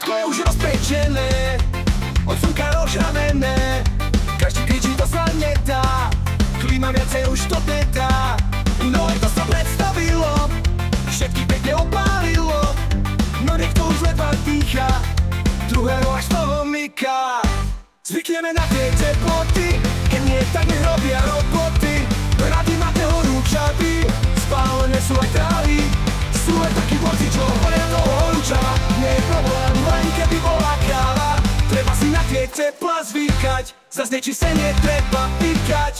Všetko je už rozpečené, od slnka rozžavené. Každý kričí, to sa nedá, klíma viacej už to nedá. No to sa predstavilo, všetky pekne opálilo, no niekto už ledva dýcha, druhého až toho myká. Zvykneme na tie teploty, keď nie tak nech robia roboty. Rady máte horúčavy, spálené sú aj trávy. Sú aj takí borci, čo horia do horúčava. Nie je problém, len keby bola káva. Treba si na tie tepla zvykať, zas nečistenie treba pýkať.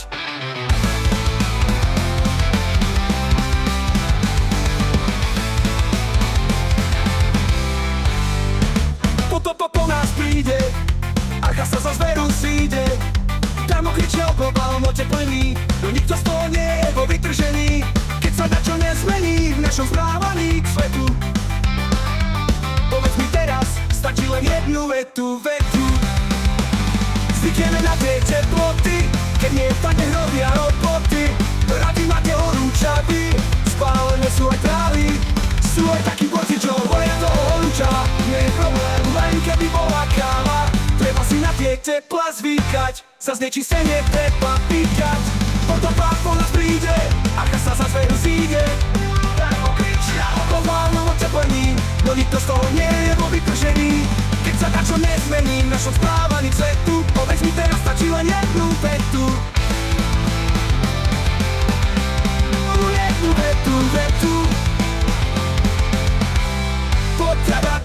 Potopa po nás príde, Archa sa za zveru zíde. Tam okričia o globálnom oteplení, no nikto z toho nie je vo vytržení. Keď sa dačo nezmení v našom správaní k svetu, povedz mi teraz, stačí len jednu vetu. Zvykneme na tie teploty, keď nie tak nech robia roboty. Rady máte horúčavy, spálené sú aj trávy. Sú aj takí borci, čo horia toho horúčava. Nie je problém, len keby bola káva. Treba si na tie tepla zvykať, za znečistenie treba pýkať. Potopa po nás príde, Archa sa za zveru zíde. Tam okričia o globálnom oteplení, no nikto z toho nie je vo vytržení. Keď sa dačo nezmení v našom správaní k svetu, povedz mi teraz, stačí len jednu vetu. Jednu vetu. Potreba